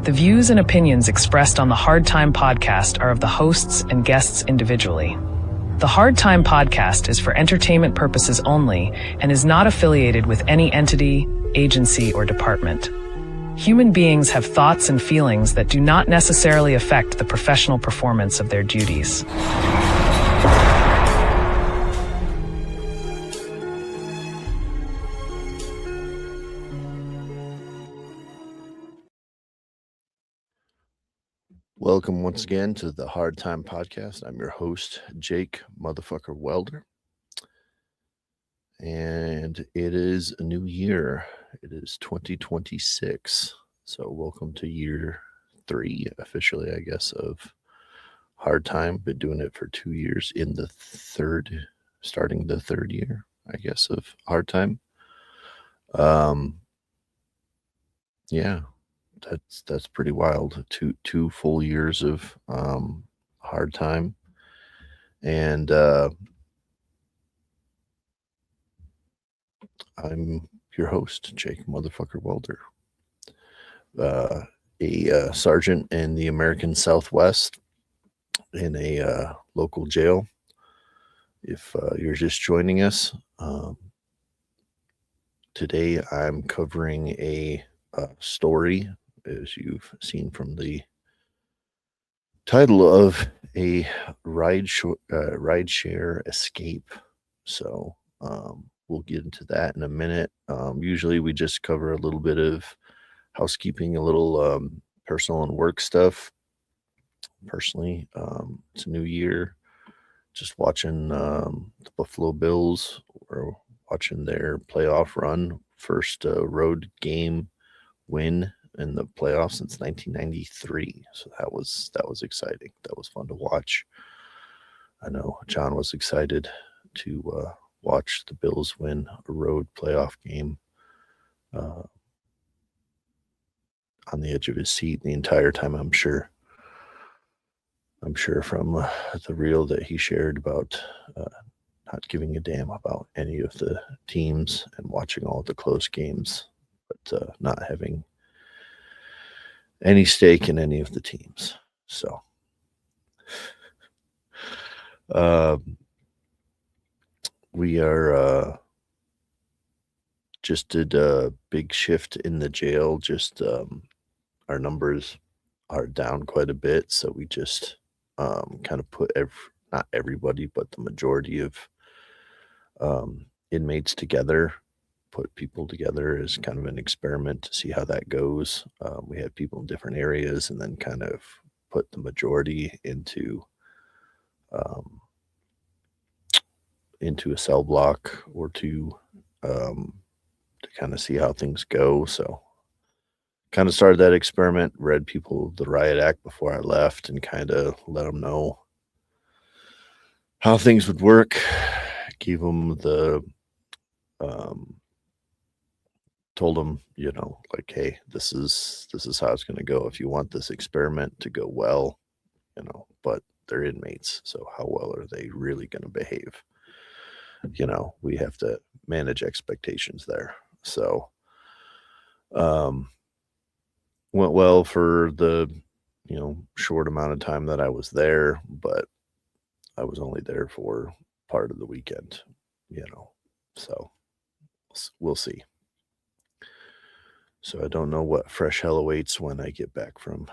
The views and opinions expressed on the Hard Time Podcast are of the hosts and guests individually. The Hard Time Podcast is for entertainment purposes only and is not affiliated with any entity, agency, or department. Human beings have thoughts and feelings that do not necessarily affect the professional performance of their duties. Welcome once again to the Hard Time Podcast. I'm your host, Jake Motherfucker Welder. And it is a new year. It is 2026. So welcome to year 3, officially, I guess, of Hard Time. Been doing it for 2 years starting the third year, I guess, of Hard Time. Yeah. That's pretty wild. Two full years of Hard Time, and I'm your host, Jake Motherfucker Welder, a sergeant in the American Southwest in a local jail. If you're just joining us, today I'm covering a story, as you've seen from the title, of a rideshare escape. So we'll get into that in a minute. Usually we just cover a little bit of housekeeping, a little personal and work stuff. Personally, it's a new year. Just watching the Buffalo Bills, or watching their playoff run, first road game win in the playoffs since 1993. So that was exciting. That was fun to watch. I know John was excited to watch the Bills win a road playoff game, on the edge of his seat the entire time. I'm sure from the reel that he shared about not giving a damn about any of the teams and watching all the close games, but not having any stake in any of the teams. So we are just did a big shift in the jail. Just our numbers are down quite a bit, so we just kind of put not everybody, but the majority of inmates together, put people together as kind of an experiment to see how that goes. We had people in different areas, and then kind of put the majority into a cell block or two, to kind of see how things go. So kind of started that experiment, read people the riot act before I left, and kind of let them know how things would work. Gave them told them, like, hey, this is how it's going to go. If you want this experiment to go well, but they're inmates, so how well are they really going to behave? We have to manage expectations there. So went well for the short amount of time that I was there, but I was only there for part of the weekend, so we'll see. So I don't know what fresh hell awaits when I get back from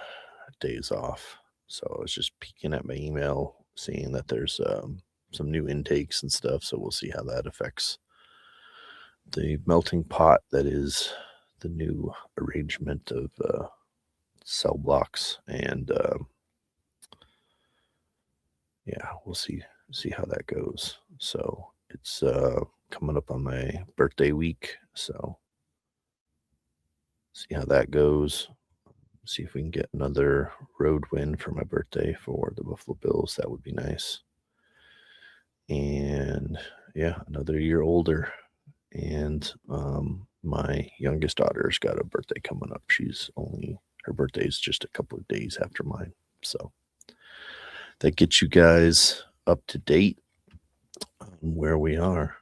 days off. So I was just peeking at my email, seeing that there's some new intakes and stuff. So we'll see how that affects the melting pot that is the new arrangement of cell blocks. And yeah, we'll see how that goes. So it's coming up on my birthday week, so see how that goes. See if we can get another road win for my birthday for the Buffalo Bills. That would be nice. And yeah, another year older. And my youngest daughter's got a birthday coming up. Her birthday is just a couple of days after mine. So that gets you guys up to date on where we are.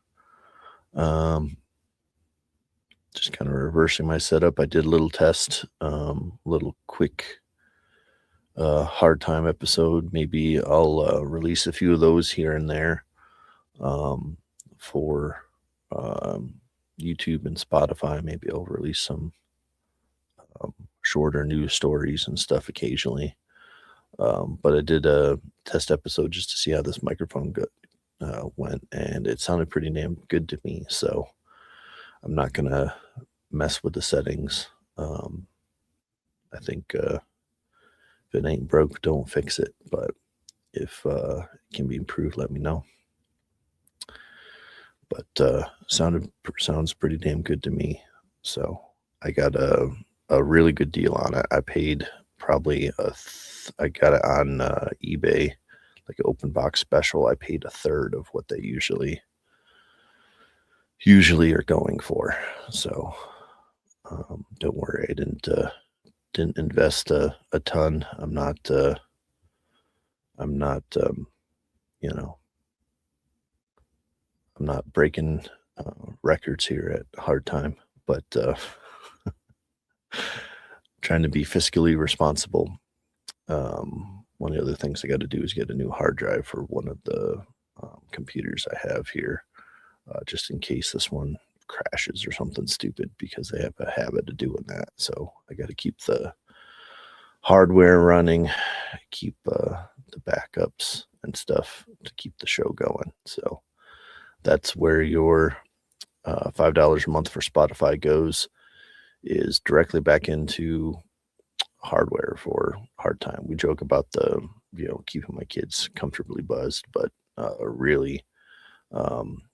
just kind of reversing my setup. I did a little test, little quick hard time episode. Maybe I'll release a few of those here and there for YouTube and Spotify. Maybe I'll release some shorter news stories and stuff occasionally. But I did a test episode just to see how this microphone went, and it sounded pretty damn good to me. So I'm not gonna mess with the settings. I think if it ain't broke, don't fix it. But if it can be improved, let me know. But sounds pretty damn good to me. So I got a really good deal on it. I paid probably I got it on eBay, like an open box special. I paid a third of what they usually are going for. So don't worry, I didn't invest a ton. I'm not I'm not breaking records here at Hard Time, but trying to be fiscally responsible. One of the other things I got to do is get a new hard drive for one of the computers I have here, just in case this one crashes or something stupid, because they have a habit of doing that. So I got to keep the hardware running, keep the backups and stuff to keep the show going. So that's where your $5 a month for Spotify goes, is directly back into hardware for Hard Time. We joke about the keeping my kids comfortably buzzed, but really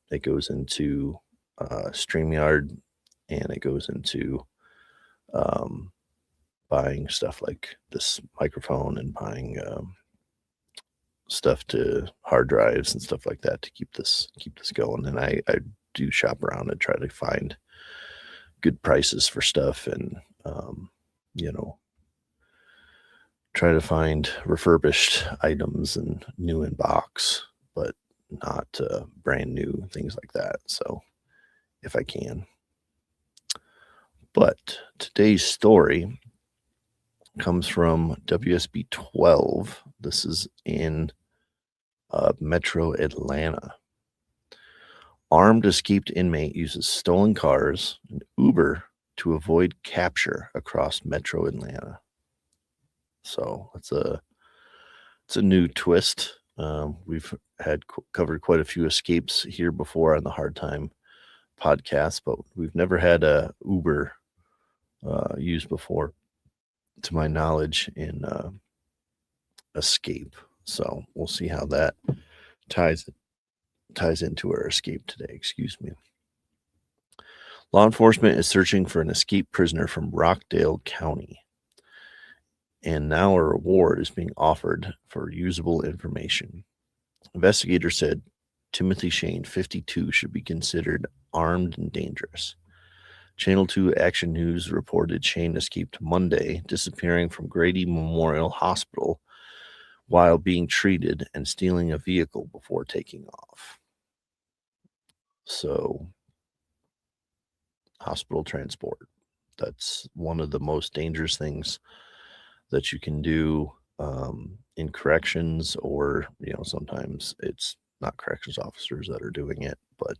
it goes into StreamYard, and it goes into buying stuff like this microphone, and buying stuff to hard drives and stuff like that to keep this going. And I do shop around and try to find good prices for stuff, and try to find refurbished items and new in box, but not brand new things like that. So if I can. But today's story comes from WSB 12. This is in Metro Atlanta. Armed escaped inmate uses stolen cars and Uber to avoid capture across Metro Atlanta. So it's a new twist. We've covered quite a few escapes here before on the Hard Time podcast, but we've never had a Uber used before, to my knowledge, in escape. So we'll see how that ties into our escape today. Excuse me. Law enforcement is searching for an escaped prisoner from Rockdale County, and now a reward is being offered for usable information. Investigators said Timothy Shane, 52, should be considered armed and dangerous. Channel 2 Action News reported Shane escaped Monday, disappearing from Grady Memorial Hospital while being treated and stealing a vehicle before taking off. So, hospital transport. That's one of the most dangerous things that you can do in corrections, or, sometimes it's not corrections officers that are doing it, but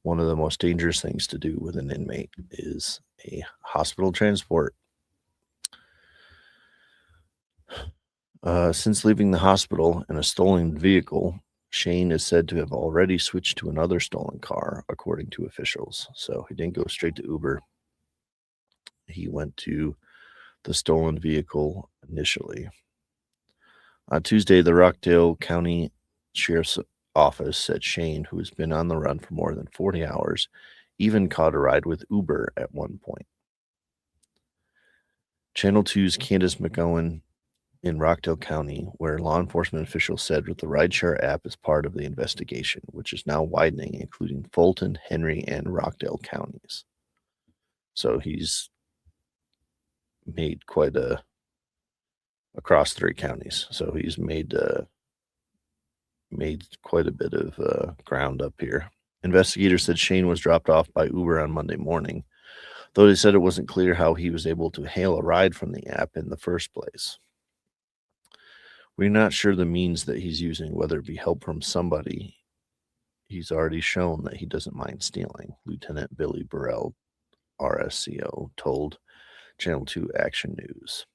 one of the most dangerous things to do with an inmate is a hospital transport. Since leaving the hospital in a stolen vehicle, Shane is said to have already switched to another stolen car, according to officials. So he didn't go straight to Uber. He went to the stolen vehicle initially. On Tuesday, the Rockdale County Sheriff's Office said Shane, who has been on the run for more than 40 hours, even caught a ride with Uber at one point. Channel 2's Candace McGowan in Rockdale County, where law enforcement officials said that the rideshare app is part of the investigation, which is now widening, including Fulton, Henry, and Rockdale counties. So he's made quite across 3 counties. So he's made quite a bit of ground up here. Investigators said Shane was dropped off by Uber on Monday morning, though they said it wasn't clear how he was able to hail a ride from the app in the first place. We're not sure the means that he's using, whether it be help from somebody. He's already shown that he doesn't mind stealing, Lieutenant Billy Burrell, RSCO, told Channel 2 Action News.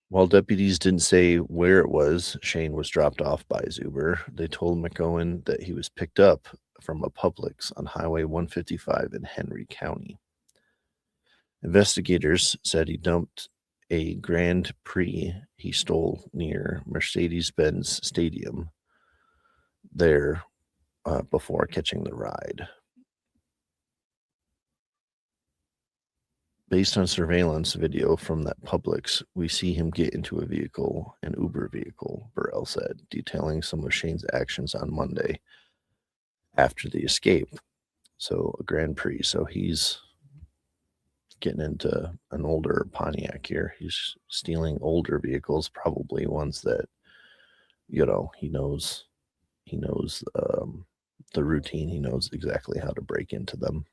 While deputies didn't say where it was Shane was dropped off by his Uber, they told McOwen that he was picked up from a Publix on Highway 155 in Henry County. Investigators said he dumped a Grand Prix he stole near Mercedes-Benz Stadium there before catching the ride. Based on surveillance video from that Publix, we see him get into a vehicle, an Uber vehicle, Burrell said, detailing some of Shane's actions on Monday after the escape. So a Grand Prix. So he's getting into an older Pontiac here. He's stealing older vehicles, probably ones that, he knows the routine. He knows exactly how to break into them.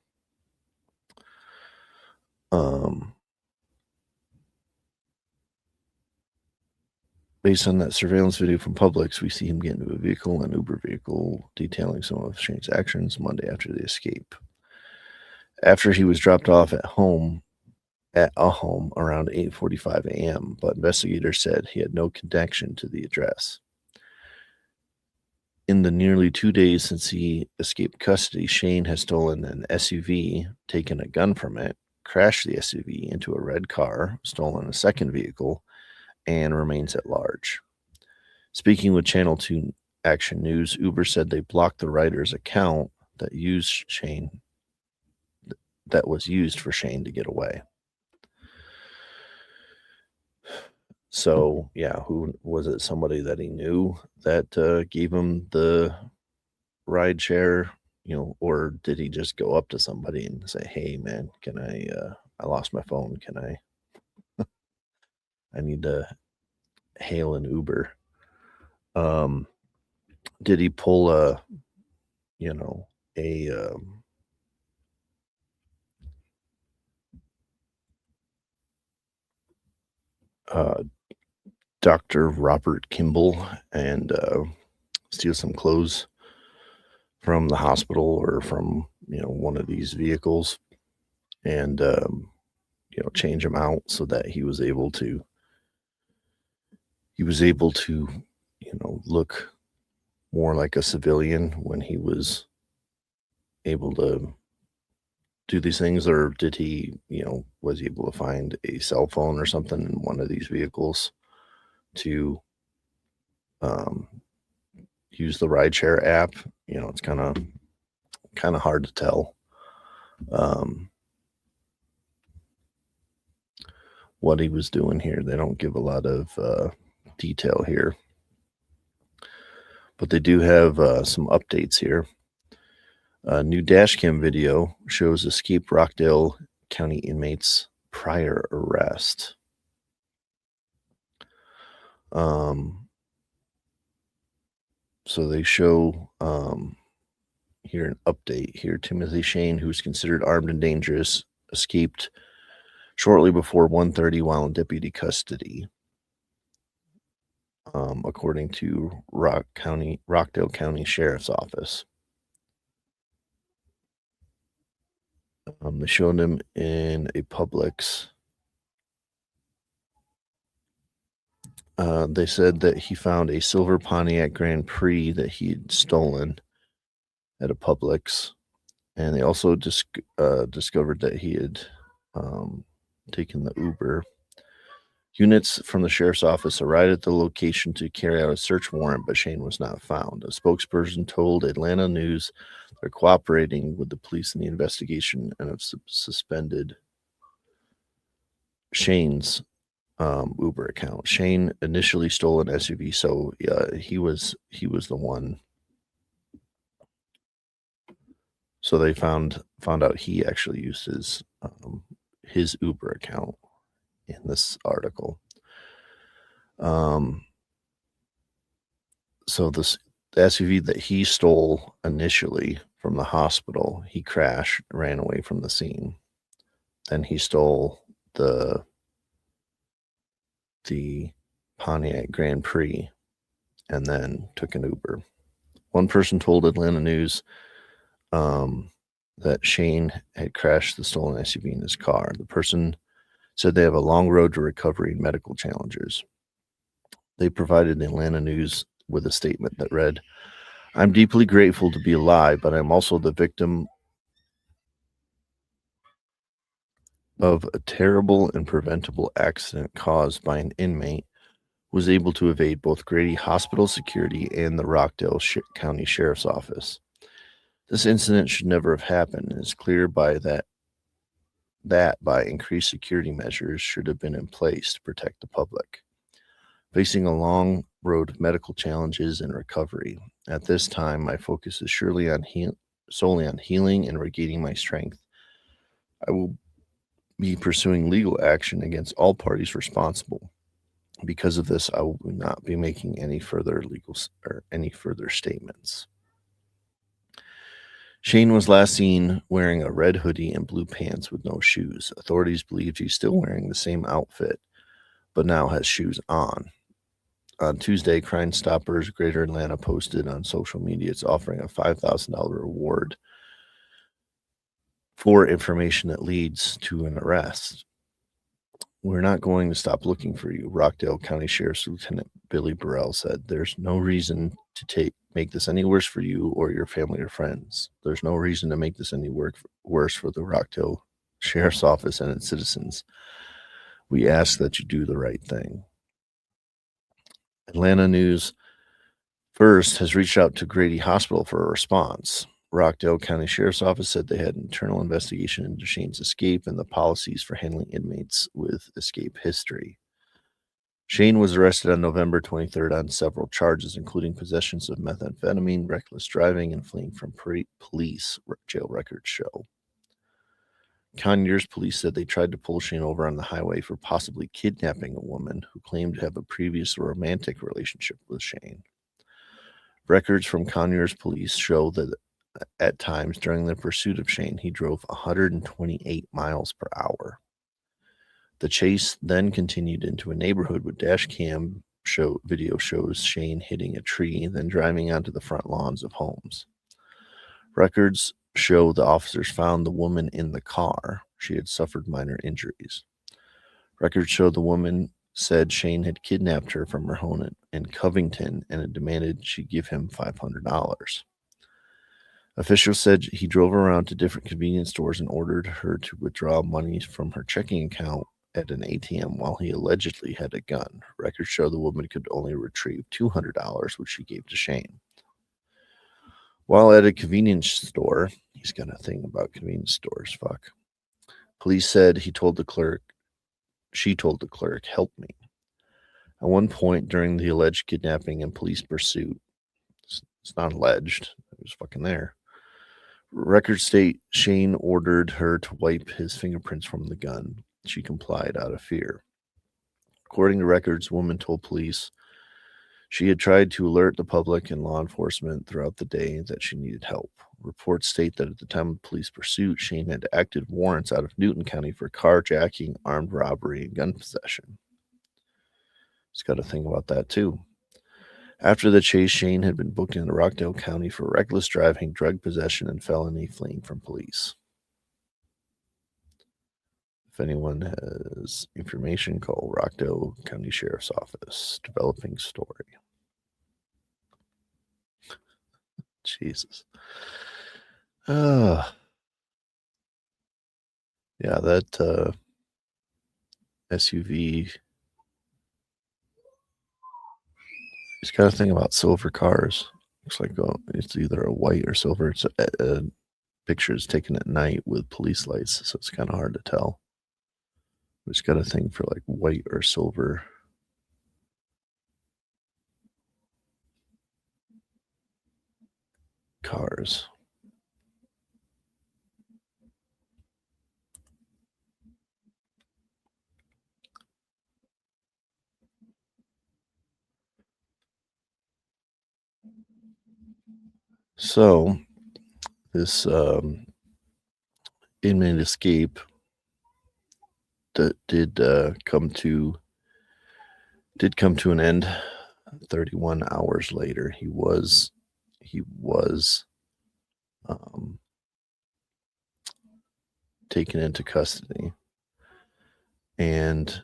Based on that surveillance video from Publix, we see him get into a vehicle, an Uber vehicle, detailing some of Shane's actions Monday after the escape. After he was dropped off at a home around 8:45 a.m., but investigators said he had no connection to the address. In the nearly 2 days since he escaped custody, Shane has stolen an SUV, taken a gun from it, crashed the SUV into a red car, stolen a second vehicle, and remains at large. Speaking with Channel 2 Action News, Uber said they blocked the rider's account that was used for Shane to get away. So, yeah, who was it? Somebody that he knew that gave him the ride share, or did he just go up to somebody and say, "Hey, man, can I lost my phone. I need to hail an Uber." Did he pull a Dr. Robert Kimball and steal some clothes from the hospital or from one of these vehicles and change them out so that he was able to look more like a civilian when he was able to do these things? Or did he was he able to find a cell phone or something in one of these vehicles to use the rideshare app? It's kind of hard to tell what he was doing here. They don't give a lot of detail here, but they do have some updates here. A new dashcam video shows escaped Rockdale County inmates prior arrest. So they show here an update here. Timothy Shane, who's considered armed and dangerous, escaped shortly before 1:30 while in deputy custody, according to Rockdale County Sheriff's Office. They showed him in a Publix. They said that he found a silver Pontiac Grand Prix that he'd stolen at a Publix, and they also discovered that he had taken the Uber. Units from the sheriff's office arrived at the location to carry out a search warrant, but Shane was not found. A spokesperson told Atlanta News they're cooperating with the police in the investigation and have suspended Shane's Uber account. Shane initially stole an SUV, so he was the one. So they found out he actually used his Uber account in this article. So the SUV that he stole initially from the hospital, he crashed, ran away from the scene. Then he stole the Pontiac Grand Prix and then took an Uber. One person told Atlanta News that Shane had crashed the stolen SUV in his car. The person said they have a long road to recovery and medical challenges. They provided the Atlanta News with a statement that read, "I'm deeply grateful to be alive, but I'm also the victim of a terrible and preventable accident caused by an inmate who was able to evade both Grady Hospital security and the Rockdale County Sheriff's Office. This incident should never have happened, and it's clear that by increased security measures should have been in place to protect the public. Facing a long road of medical challenges and recovery, at this time my focus is solely on healing and regaining my strength. I will be pursuing legal action against all parties responsible. Because of this, I will not be making any further statements." Shane was last seen wearing a red hoodie and blue pants with no shoes. Authorities believe he's still wearing the same outfit, but now has shoes on. On Tuesday, Crime Stoppers Greater Atlanta posted on social media it's offering a $5,000 reward for information that leads to an arrest. "We're not going to stop looking for you," Rockdale County Sheriff's Lieutenant Billy Burrell said. "There's no reason to make this any worse for you or your family or friends. There's no reason to make this any worse for the Rockdale Sheriff's Office and its citizens. We ask that you do the right thing." Atlanta News First has reached out to Grady Hospital for a response. Rockdale County Sheriff's Office said they had an internal investigation into Shane's escape and the policies for handling inmates with escape history. Shane was arrested on November 23rd on several charges, including possessions of methamphetamine, reckless driving, and fleeing from police, jail records show. Conyers police said they tried to pull Shane over on the highway for possibly kidnapping a woman who claimed to have a previous romantic relationship with Shane. Records from Conyers police show that at times during the pursuit of Shane, he drove 128 miles per hour. The chase then continued into a neighborhood with dash cam video shows Shane hitting a tree, then driving onto the front lawns of homes. Records show the officers found the woman in the car. She had suffered minor injuries. Records show the woman said Shane had kidnapped her from her home in Covington and had demanded she give him $500. Officials said he drove around to different convenience stores and ordered her to withdraw money from her checking account at an ATM while he allegedly had a gun. Records show the woman could only retrieve $200, which she gave to Shane. While at a convenience store, he's got a thing about convenience stores, fuck. Police said she told the clerk, "Help me." At one point during the alleged kidnapping and police pursuit, it's not alleged, it was fucking there. Records state Shane ordered her to wipe his fingerprints from the gun. She complied out of fear. According to records, the woman told police she had tried to alert the public and law enforcement throughout the day that she needed help. Reports state that at the time of police pursuit, Shane had active warrants out of Newton County for carjacking, armed robbery, and gun possession. It's got a thing about that too. After the chase, Shane had been booked into Rockdale County for reckless driving, drug possession, and felony fleeing from police. If anyone has information, call Rockdale County Sheriff's Office. Developing story. Jesus. Yeah, that SUV. It's got a thing about silver cars. Looks like it's either a white or silver. It's a picture is taken at night with police lights, so it's kind of hard to tell. It's got a thing for like white or silver cars. So this inmate escape that did come to an end 31 hours later. He was um, taken into custody, and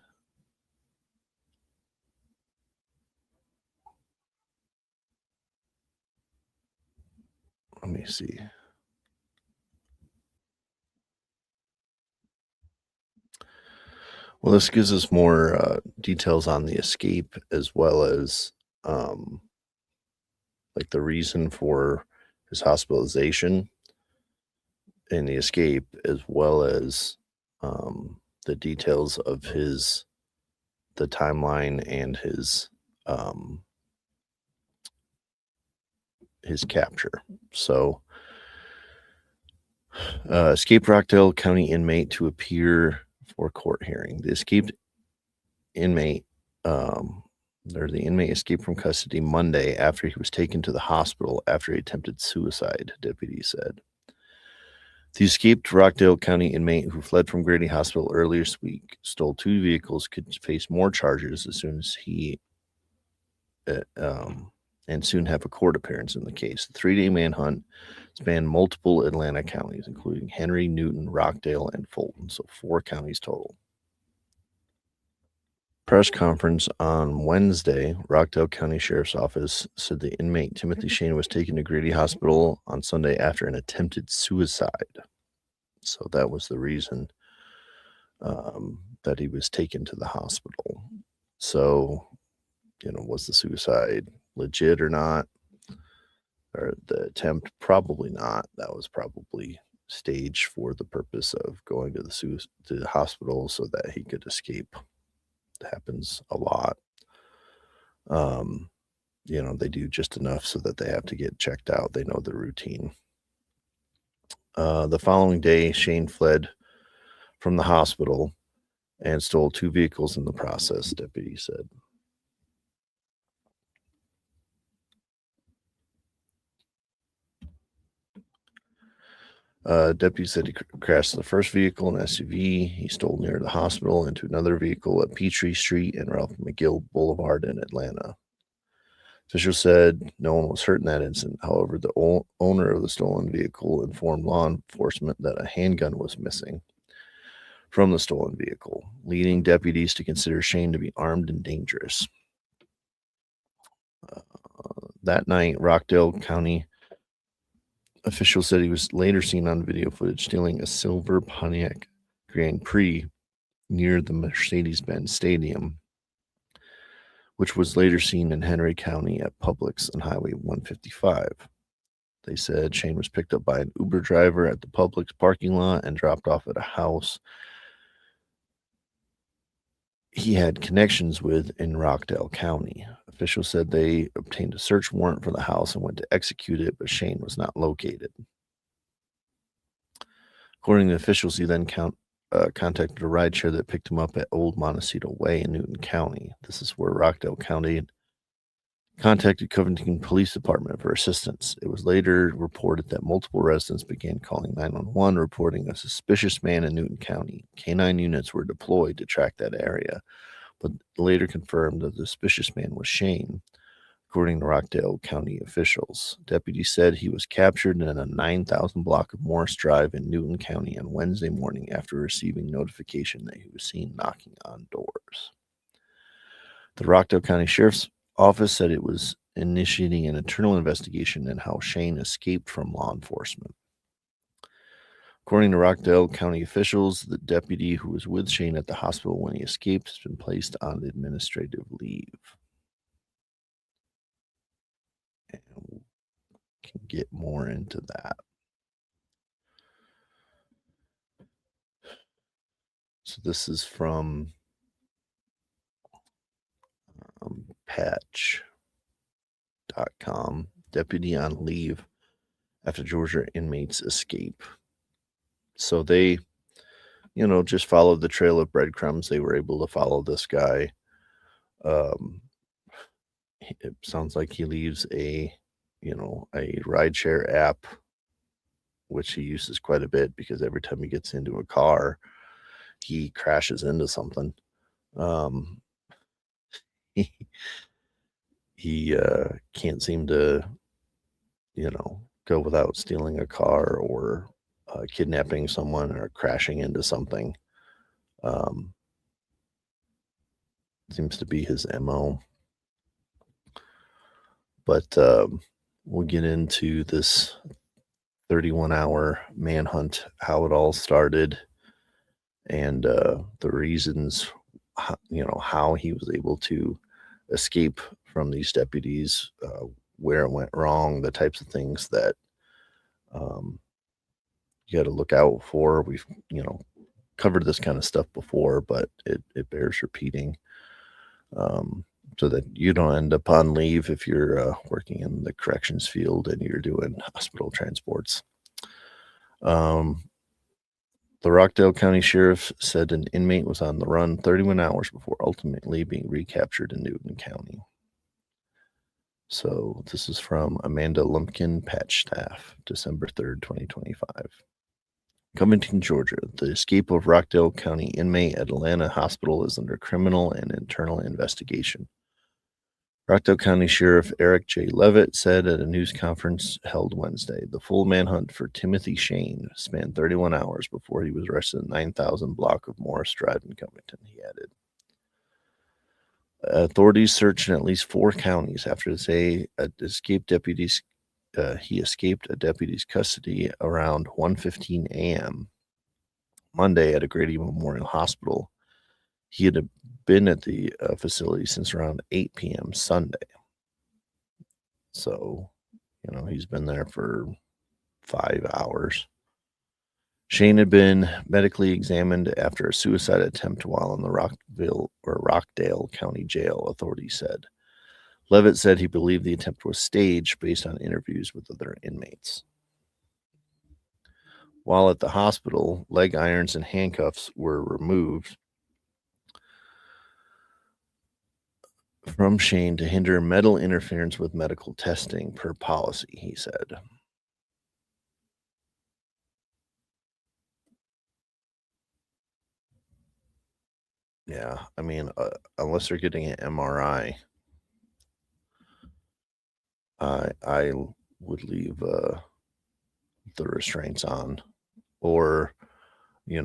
let me see. Well, this gives us more details on the escape, as well as like the reason for his hospitalization and the escape, as well as the details of the timeline and his capture. So, escaped Rockdale County inmate to appear for court hearing. The escaped inmate, the inmate escaped from custody Monday after he was taken to the hospital after he attempted suicide, deputies said. The escaped Rockdale County inmate who fled from Grady Hospital earlier this week, stole 2 vehicles, could face more charges as soon as he and soon have a court appearance in the case. The 3-day manhunt spanned multiple Atlanta counties, including Henry, Newton, Rockdale, and Fulton, so 4 counties total. Press conference on Wednesday, Rockdale County Sheriff's Office said the inmate Timothy Shane was taken to Grady Hospital on Sunday after an attempted suicide. So that was the reason that he was taken to the hospital. So, was the suicide legit or not? Or the attempt? Probably not. That was probably staged for the purpose of going to the hospital so that he could escape. It happens a lot. They do just enough so that they have to get checked out. They know the routine. The following day, Shane fled from the hospital and stole 2 vehicles in the process, deputies said. Deputy said he crashed the first vehicle, an SUV he stole near the hospital, into another vehicle at Peachtree Street and Ralph McGill Boulevard in Atlanta. Officials said no one was hurt in that incident. However, the owner of the stolen vehicle informed law enforcement that a handgun was missing from the stolen vehicle, leading deputies to consider Shane to be armed and dangerous. That night, Rockdale County officials said he was later seen on video footage stealing a silver Pontiac Grand Prix near the Mercedes-Benz Stadium, which was later seen in Henry County at Publix on Highway 155. They said Shane was picked up by an Uber driver at the Publix parking lot and dropped off at a house he had connections with in Rockdale County. Officials said they obtained a search warrant for the house and went to execute it, but Shane was not located. According to officials, he then contacted a rideshare that picked him up at Old Montecito Way in Newton County. This is where Rockdale County contacted Covington Police Department for assistance. It was later reported that multiple residents began calling 911, reporting a suspicious man in Newton County. Canine units were deployed to track that area, but later confirmed that the suspicious man was Shane, according to Rockdale County officials. Deputies said he was captured in a 9,000 block of Morris Drive in Newton County on Wednesday morning after receiving notification that he was seen knocking on doors. The Rockdale County Sheriff's Office said it was initiating an internal investigation into how Shane escaped from law enforcement. According to Rockdale County officials, the deputy who was with Shane at the hospital when he escaped has been placed on administrative leave. And we can get more into that. So this is from patch.com. Deputy on leave after Georgia inmates escape. So they, just followed the trail of breadcrumbs. They were able to follow this guy. It sounds like he leaves a a rideshare app, which he uses quite a bit because every time he gets into a car, he crashes into something. Um, he he can't seem to, go without stealing a car or kidnapping someone or crashing into something. Um, Seems to be his MO. But we'll get into this 31-hour manhunt, how it all started, and the reasons, how he was able to escape from these deputies, where it went wrong, the types of things that um, you got to look out for. We've, covered this kind of stuff before, but it bears repeating, so that you don't end up on leave if you're working in the corrections field and you're doing hospital transports. The Rockdale County Sheriff said an inmate was on the run 31 hours before ultimately being recaptured in Newton County. So this is from Amanda Lumpkin, Patch Staff, December 3rd, 2025. Covington, Georgia. The escape of Rockdale County inmate at Atlanta Hospital is under criminal and internal investigation. Rockdale County Sheriff Eric J. Levitt said at a news conference held Wednesday, the full manhunt for Timothy Shane spanned 31 hours before he was arrested in 9,000 block of Morris Drive in Covington, he added. Authorities searched in at least 4 counties after he escaped a deputy's custody around 1:15 a.m. Monday at a Grady Memorial Hospital. He had been at the facility since around 8 p.m. Sunday. So, he's been there for 5 hours. Shane had been medically examined after a suicide attempt while in the Rockdale County Jail, authorities said. Levitt said he believed the attempt was staged based on interviews with other inmates. While at the hospital, leg irons and handcuffs were removed from Shane to hinder mental interference with medical testing per policy, he said. Yeah, I mean, unless they're getting an MRI, I would leave the restraints on, or you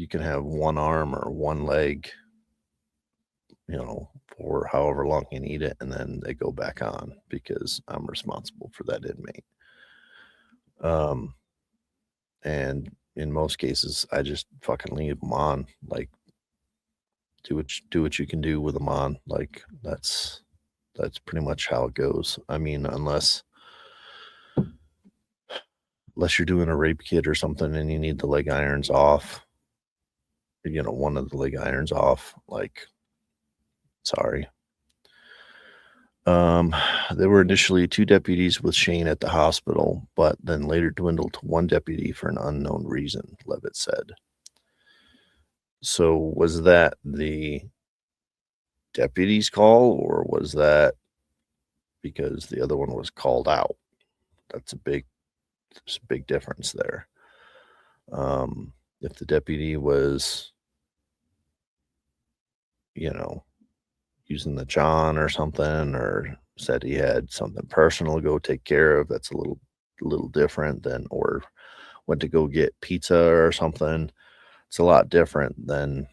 can have one arm or one leg, for however long you need it, and then they go back on because I'm responsible for that inmate. And in most cases, I just fucking leave them on. Like, do what you can do with them on. Like, that's pretty much how it goes. I mean, unless you're doing a rape kit or something and you need the leg irons off, one of the leg irons off, like, sorry. There were initially 2 deputies with Shane at the hospital, but then later dwindled to 1 deputy for an unknown reason, Levitt said. So was that the deputy's call, or was that because the other one was called out? There's a big difference there. If the deputy was, using the John or something, or said he had something personal to go take care of, that's a little different than, or went to go get pizza or something. It's a lot different than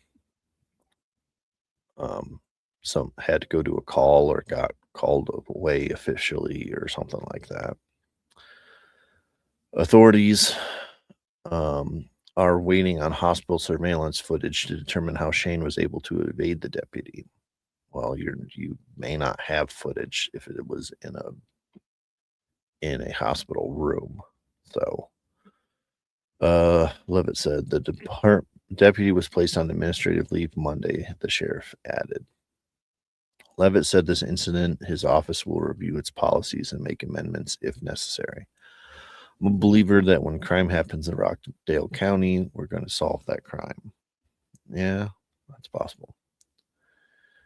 some had to go to a call or got called away officially or something like that. Authorities are waiting on hospital surveillance footage to determine how Shane was able to evade the deputy. Well, you may not have footage if it was in a hospital room. So, Levitt said the deputy was placed on administrative leave Monday, the sheriff added. Levitt said this incident, his office will review its policies and make amendments if necessary. I'm a believer that when crime happens in Rockdale County, we're going to solve that crime. Yeah, that's possible.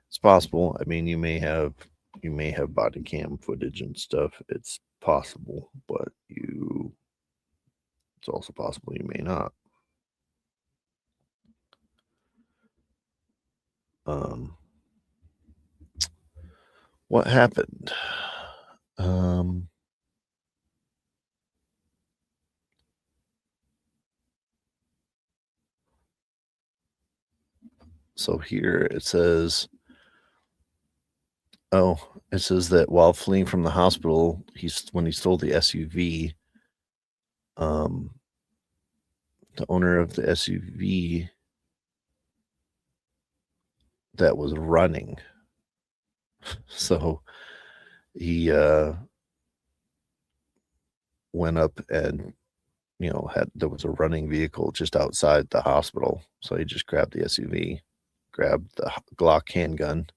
It's possible. I mean, you may have you may have body cam footage and stuff. It's possible, but it's also possible you may not. What happened? So here it says, it says that while fleeing from the hospital, when he stole the SUV, the owner of the SUV that was running. So he went up and, there was a running vehicle just outside the hospital. So he just grabbed the SUV, grabbed the Glock handgun,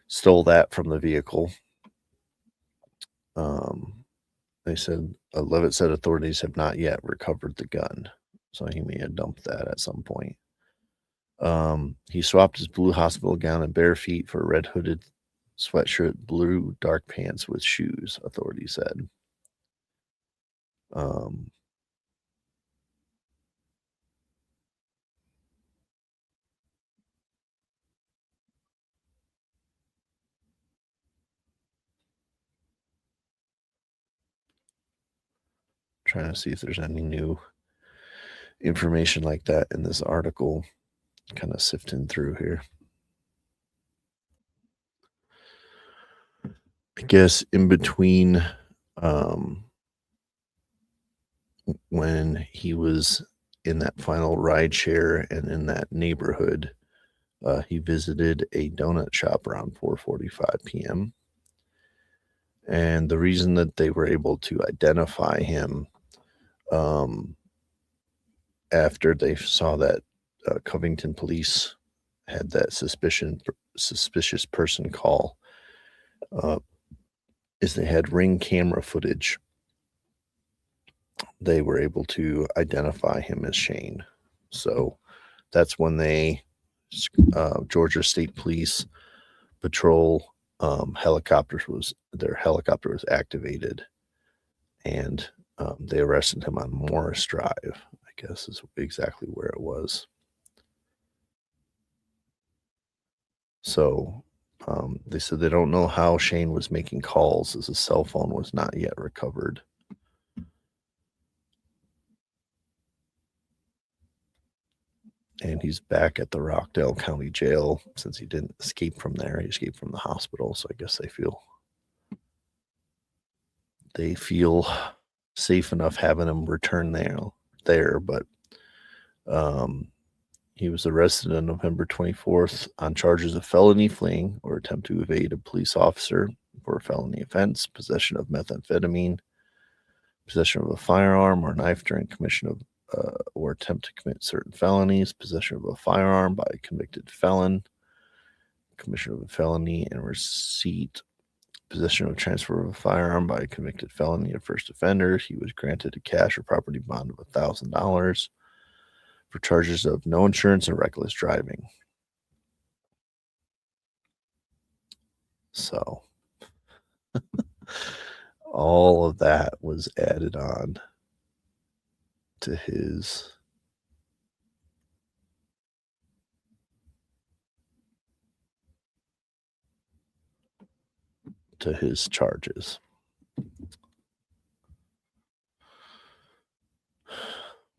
stole that from the vehicle. They said, Levitt said authorities have not yet recovered the gun. So he may have dumped that at some point. He swapped his blue hospital gown and bare feet for a red hooded sweatshirt, blue dark pants with shoes, authorities said. Trying to see if there's any new information like that in this article. Kind of sifting through here. I guess in between when he was in that final rideshare and in that neighborhood, he visited a donut shop around 4:45 p.m. And the reason that they were able to identify him after they saw that Covington police had that suspicious person call is they had Ring camera footage. They were able to identify him as Shane. So that's when Georgia State Police Patrol helicopter was activated, and they arrested him on Morris Drive, I guess is exactly where it was. So they said they don't know how Shane was making calls as his cell phone was not yet recovered. And he's back at the Rockdale County Jail since he didn't escape from there. He escaped from the hospital. So I guess they feel safe enough having him return there. But he was arrested on November 24th on charges of felony fleeing or attempt to evade a police officer for a felony offense, possession of methamphetamine, possession of a firearm or knife during commission of or attempt to commit certain felonies, possession of a firearm by a convicted felon, commission of a felony and receipt, possession of transfer of a firearm by a convicted felony and first offender. He was granted a cash or property bond of $1,000 for charges of no insurance and reckless driving. So all of that was added on to his charges.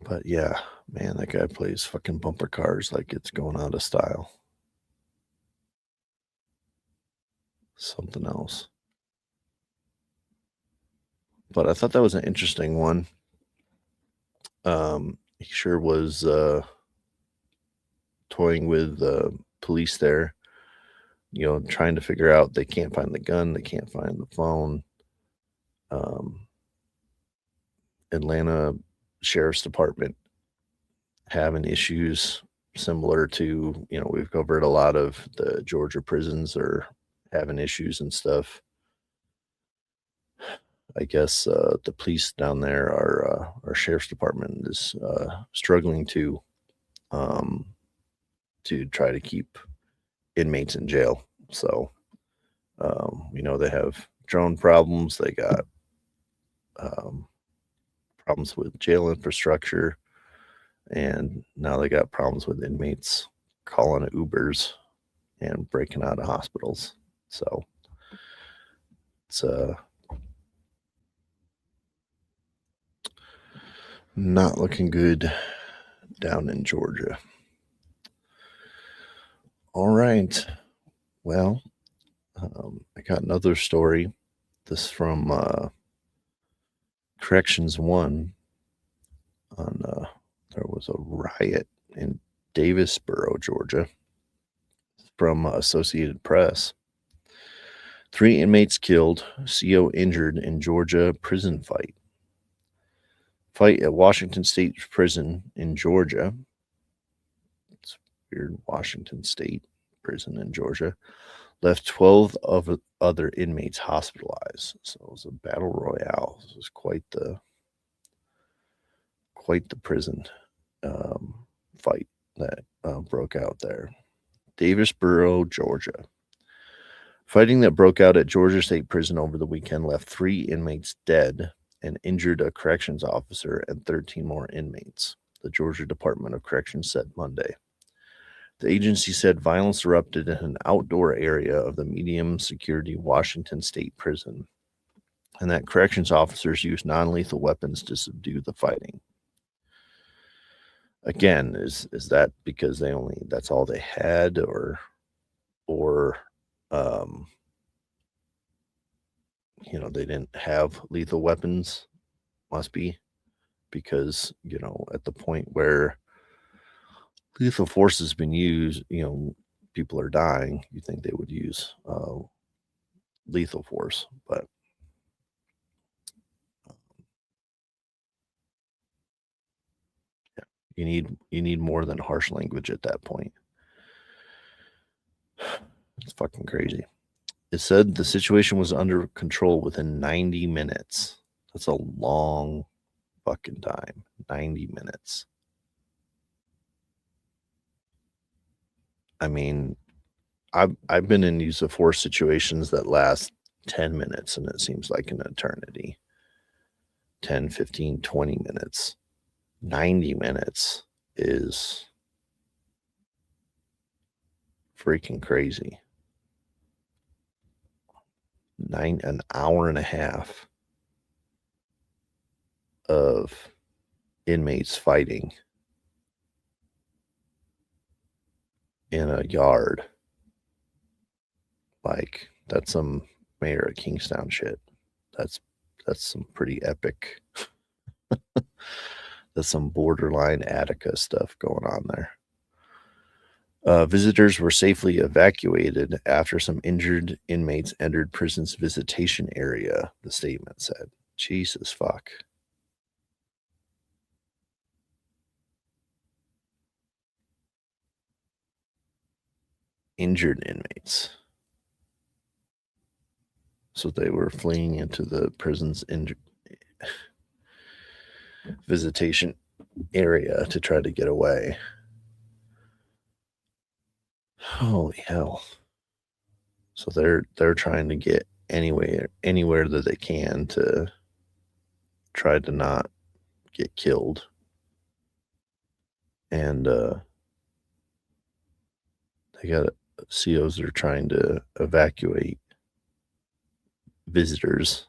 But yeah, man, that guy plays fucking bumper cars like it's going out of style. Something else. But I thought that was an interesting one. He sure was toying with police there, trying to figure out. They can't find the gun, they can't find the phone. Atlanta Sheriff's Department having issues similar to, we've covered a lot of the Georgia prisons are having issues and stuff. I guess the police down there, our sheriff's department is struggling to try to keep inmates in jail. So We know they have drone problems. They got problems with jail infrastructure, and now they got problems with inmates calling Ubers and breaking out of hospitals. So it's not looking good down in Georgia. All right. Well, I got another story. This from Corrections 1 on there was a riot in Davisboro, Georgia, from Associated Press. 3 inmates killed, CO injured in Georgia prison fight. Fight at Washington State Prison in Georgia. It's weird, Washington State Prison in Georgia. Left 12 of other inmates hospitalized. So it was a battle royale. This was quite the prison fight that broke out there. Davisboro, Georgia. Fighting that broke out at Georgia State Prison over the weekend left 3 inmates dead and injured a corrections officer and 13 more inmates, the Georgia Department of Corrections said Monday. The agency said violence erupted in an outdoor area of the medium security Washington State Prison, and that corrections officers used non-lethal weapons to subdue the fighting. Again, is that because that's all they had, or they didn't have lethal weapons? Must be because, at the point where lethal force has been used, people are dying. You think they would use lethal force, but you need more than harsh language at that point. It's fucking crazy. It said the situation was under control within 90 minutes. That's a long fucking time. 90 minutes. I mean, I've been in use of force situations that last 10 minutes, and it seems like an eternity. 10, 15, 20 minutes. 90 minutes is freaking crazy. An hour and a half of inmates fighting in a yard. Like, that's some Mayor of Kingstown shit. That's some pretty epic. That's some borderline Attica stuff going on there. Visitors were safely evacuated after some injured inmates entered prison's visitation area, the statement said. Jesus fuck. Injured inmates. So they were fleeing into the prison's visitation area to try to get away. Holy hell. So they're trying to get anywhere that they can to try to not get killed. And they got COs that are trying to evacuate visitors.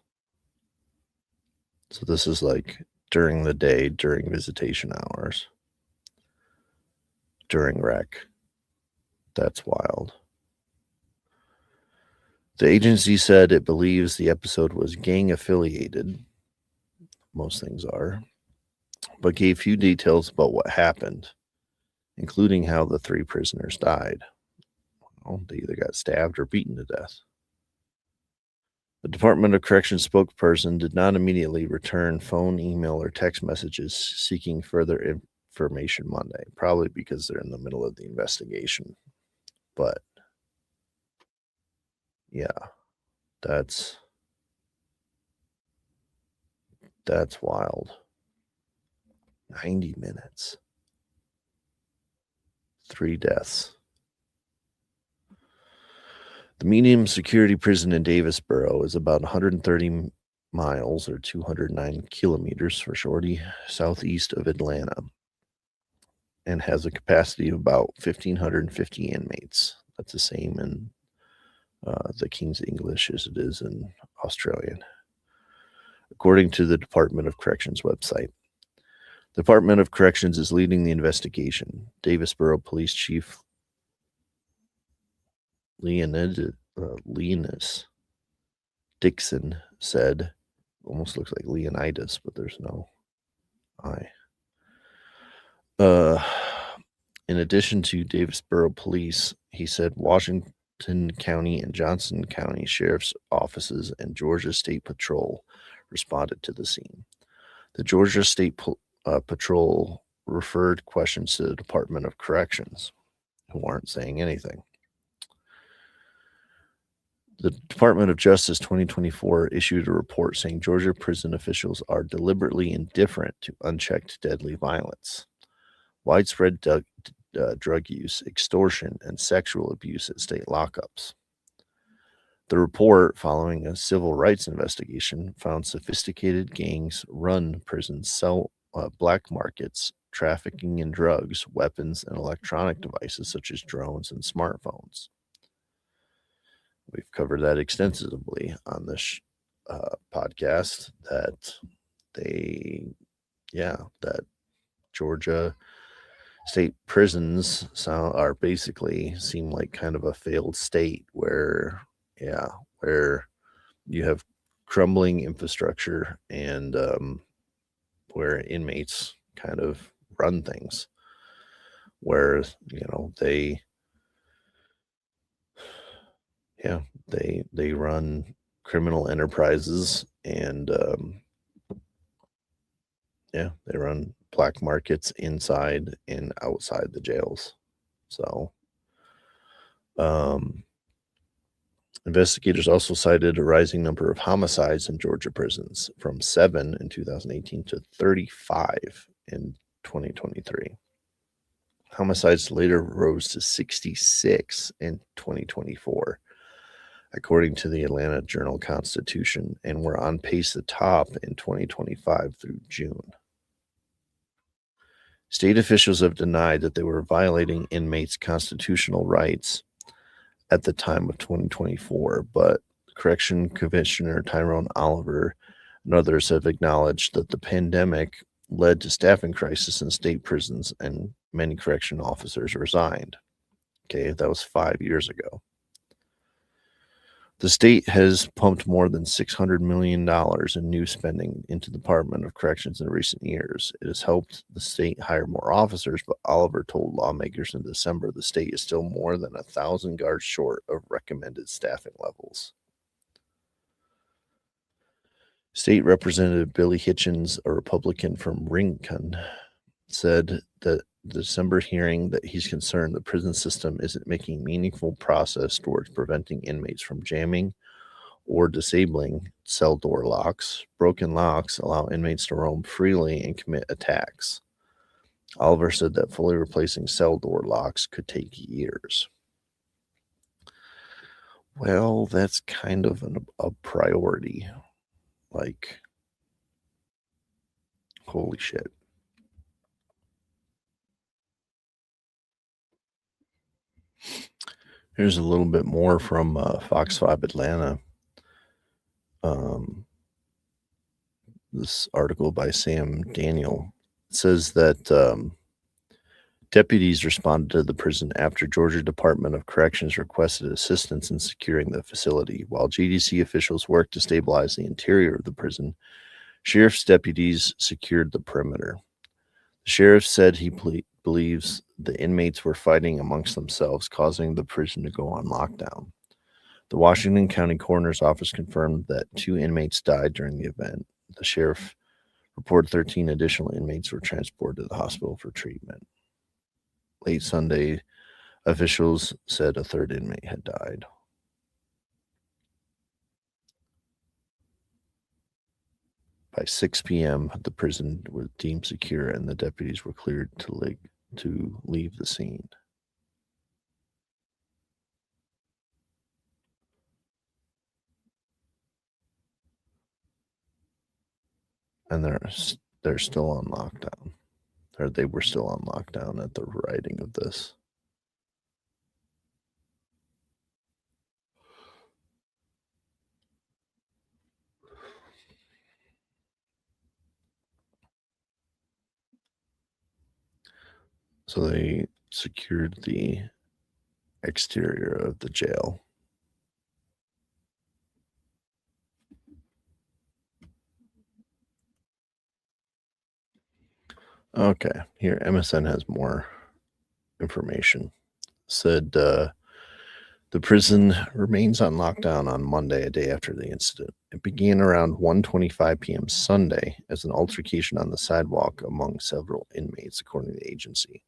So this is like during the day, during visitation hours, during rec. That's wild. The agency said it believes the episode was gang affiliated. Most things are. But gave few details about what happened, including how the 3 prisoners died. Well, they either got stabbed or beaten to death. The Department of Corrections spokesperson did not immediately return phone, email, or text messages seeking further information Monday, probably because they're in the middle of the investigation. But yeah, that's wild. 90 minutes. 3 deaths. The medium security prison in Davisboro is about 130 miles or 209 kilometers for shorty southeast of Atlanta and has a capacity of about 1,550 inmates. That's the same in the King's English as it is in Australian, according to the Department of Corrections website. The Department of Corrections is leading the investigation. Davisboro Police Chief Leonidas Dixon said, almost looks like Leonidas, but there's no I. In addition to Davisboro Police, he said Washington County and Johnson County Sheriff's Offices and Georgia State Patrol responded to the scene. The Georgia State Patrol referred questions to the Department of Corrections, who aren't saying anything. The Department of Justice 2024 issued a report saying Georgia prison officials are deliberately indifferent to unchecked deadly violence, widespread drug use, extortion, and sexual abuse at state lockups. The report, following a civil rights investigation, found sophisticated gangs run prisons, sell black markets, trafficking in drugs, weapons, and electronic devices such as drones and smartphones. We've covered that extensively on this podcast, that that Georgia state prisons seem like kind of a failed state where you have crumbling infrastructure and where inmates kind of run things, where they run criminal enterprises and they run black markets inside and outside the jails. So investigators also cited a rising number of homicides in Georgia prisons, from 7 in 2018 to 35 in 2023. Homicides later rose to 66 in 2024, according to the Atlanta Journal-Constitution, and were on pace to top in 2025 through June. State officials have denied that they were violating inmates' constitutional rights at the time of 2024, but Correction Commissioner Tyrone Oliver and others have acknowledged that the pandemic led to staffing crisis in state prisons and many correction officers resigned. Okay, that was 5 years ago. The state has pumped more than $600 million in new spending into the Department of Corrections in recent years. It has helped the state hire more officers, but Oliver told lawmakers in December the state is still more than 1,000 guards short of recommended staffing levels. State Representative Billy Hitchens, a Republican from Rincon, said that the December hearing that he's concerned the prison system isn't making meaningful progress towards preventing inmates from jamming or disabling cell door locks. Broken locks allow inmates to roam freely and commit attacks. Oliver said that fully replacing cell door locks could take years. Well, that's kind of a priority. Like, holy shit. Here's a little bit more from Fox 5 Atlanta. This article by Sam Daniel says that deputies responded to the prison after Georgia Department of Corrections requested assistance in securing the facility. While GDC officials worked to stabilize the interior of the prison, sheriff's deputies secured the perimeter. The sheriff said he believes the inmates were fighting amongst themselves, causing the prison to go on lockdown. The Washington County Coroner's Office confirmed that 2 inmates died during the event. The sheriff reported 13 additional inmates were transported to the hospital for treatment. Late Sunday, officials said a 3rd inmate had died. By 6 p.m., the prison was deemed secure and the deputies were cleared to leave the scene. and they're still on lockdown, or they were still on lockdown at the writing of this. So they secured the exterior of the jail. Okay, here MSN has more information. Said the prison remains on lockdown on Monday, a day after the incident. It began around 1:25 p.m. Sunday as an altercation on the sidewalk among several inmates, according to the agency.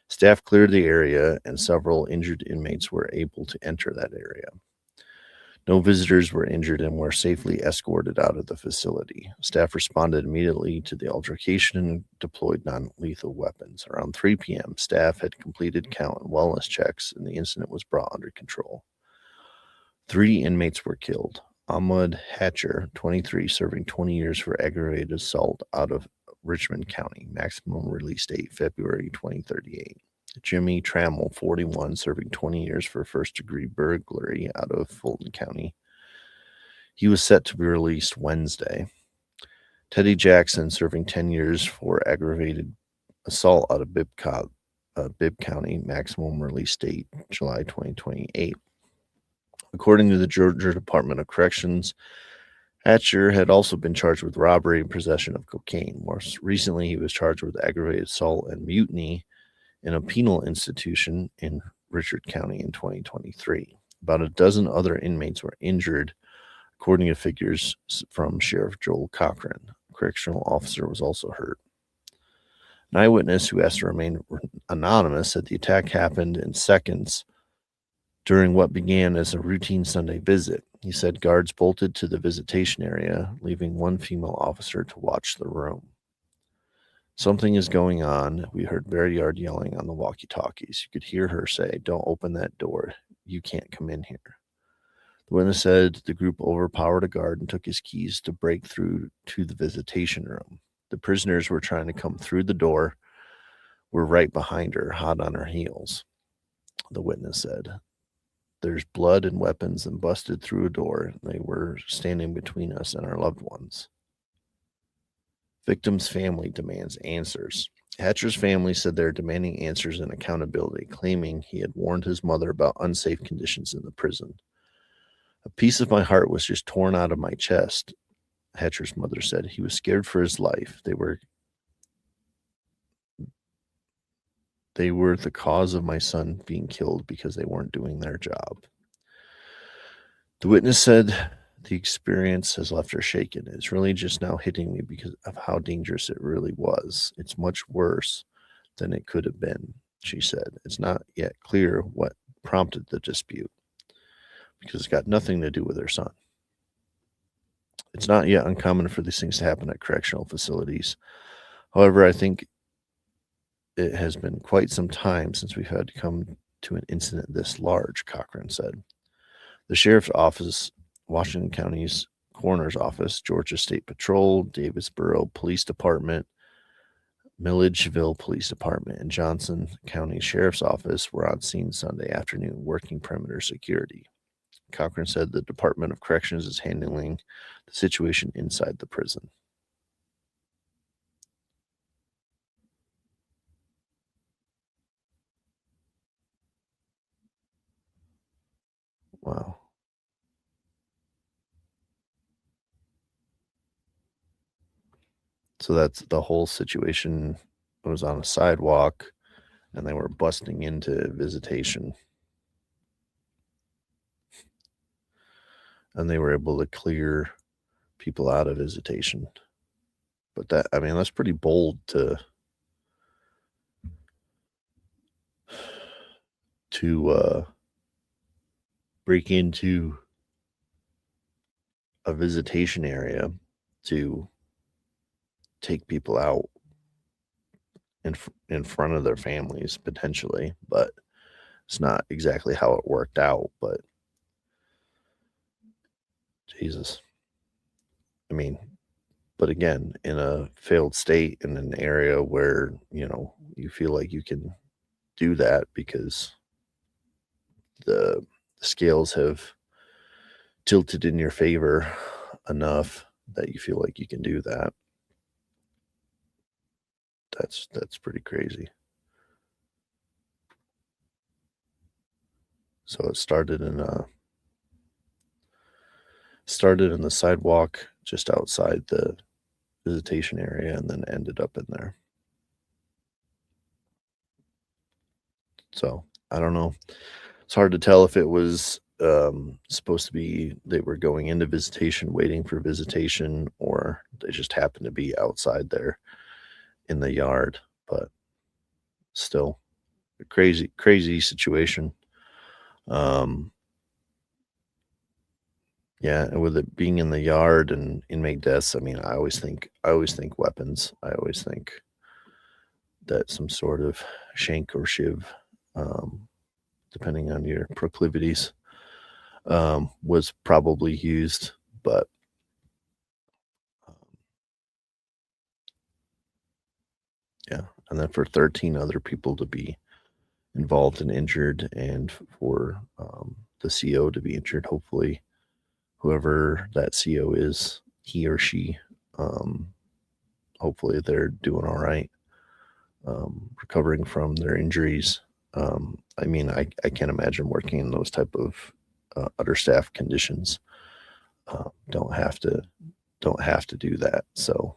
Staff cleared the area, and several injured inmates were able to enter that area. No visitors were injured and were safely escorted out of the facility. Staff responded immediately to the altercation and deployed non-lethal weapons. Around 3 p.m., staff had completed count and wellness checks, and the incident was brought under control. 3 inmates were killed. Ahmad Hatcher, 23, serving 20 years for aggravated assault out of Richmond County. Maximum release date, February 2038. Jimmy Trammell, 41, serving 20 years for first-degree burglary out of Fulton County. He was set to be released Wednesday. Teddy Jackson, serving 10 years for aggravated assault out of Bibb County. Maximum release date, July 2028. According to the Georgia Department of Corrections, Hatcher had also been charged with robbery and possession of cocaine. More recently, he was charged with aggravated assault and mutiny in a penal institution in Richard County in 2023. About a dozen other inmates were injured, according to figures from Sheriff Joel Cochran. A correctional officer was also hurt. An eyewitness who asked to remain anonymous said the attack happened in seconds during what began as a routine Sunday visit. He said guards bolted to the visitation area, leaving one female officer to watch the room. Something is going on. We heard Berryard yelling on the walkie-talkies. You could hear her say, "Don't open that door. You can't come in here." The witness said the group overpowered a guard and took his keys to break through to the visitation room. The prisoners were trying to come through the door, were right behind her, hot on her heels. The witness said, "There's blood and weapons and busted through a door. They were standing between us and our loved ones." Victim's family demands answers. Hatcher's family said they're demanding answers and accountability, claiming he had warned his mother about unsafe conditions in the prison. "A piece of my heart was just torn out of my chest," Hatcher's mother said. He was scared for his life. They were the cause of my son being killed because they weren't doing their job. The witness said the experience has left her shaken. "It's really just now hitting me because of how dangerous it really was. It's much worse than it could have been," she said. "It's not yet clear what prompted the dispute because it's got nothing to do with her son." It's not yet uncommon for these things to happen at correctional facilities. However, I think it has been quite some time since we've had to come to an incident this large, Cochran said. The sheriff's office, Washington County's coroner's office, Georgia State Patrol, Davisboro Police Department, Milledgeville Police Department, and Johnson County Sheriff's Office were on scene Sunday afternoon working perimeter security. Cochran said the Department of Corrections is handling the situation inside the prison. Wow. So that's the whole situation. It was on a sidewalk, and they were busting into Visitation. And they were able to clear people out of Visitation. But that's pretty bold to break into a visitation area to take people out in front of their families potentially, but it's not exactly how it worked out. But Jesus, But again, in a failed state, in an area where, you feel like you can do that because the scales have tilted in your favor enough that you feel like you can do that. That's pretty crazy. So it started in the sidewalk just outside the visitation area and then ended up in there. So I don't know. It's hard to tell if it was supposed to be they were going into visitation, waiting for visitation, or they just happened to be outside there in the yard. But still, a crazy situation. Yeah, and with it being in the yard and inmate deaths, I mean, I always think weapons. I always think that some sort of shank or shiv, depending on your proclivities, was probably used. But yeah, and then for 13 other people to be involved and injured, and for the CO to be injured, hopefully whoever that CO is, he or she, hopefully they're doing all right, recovering from their injuries. I mean, I can't imagine working in those type of understaffed conditions. Don't have to do that. So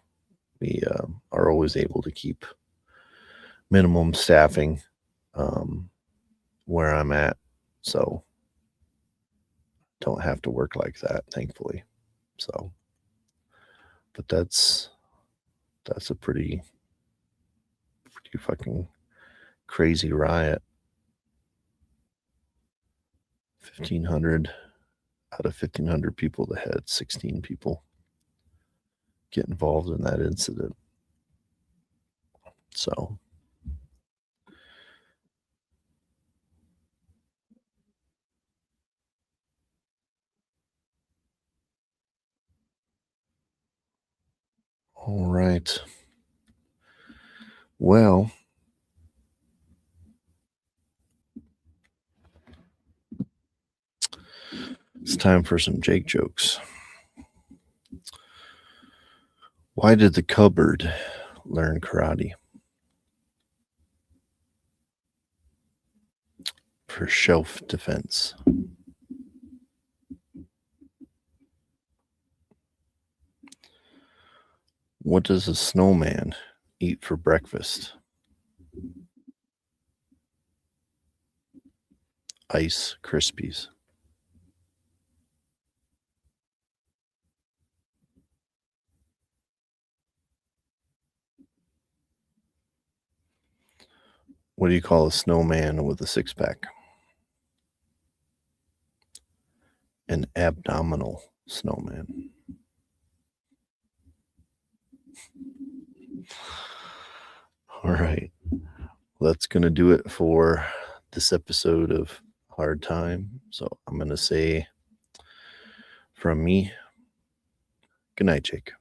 we are always able to keep minimum staffing where I'm at. So don't have to work like that, thankfully. So, but that's a pretty fucking crazy riot. 1,500 out of 1,500 people that had 16 people get involved in that incident. So all right. Well, it's time for some Jake jokes. Why did the cupboard learn karate? For shelf defense. What does a snowman eat for breakfast? Ice Krispies. What do you call a snowman with a six-pack? An abdominal snowman. All right. Well, that's going to do it for this episode of Hard Time. So I'm going to say from me, good night, Jake.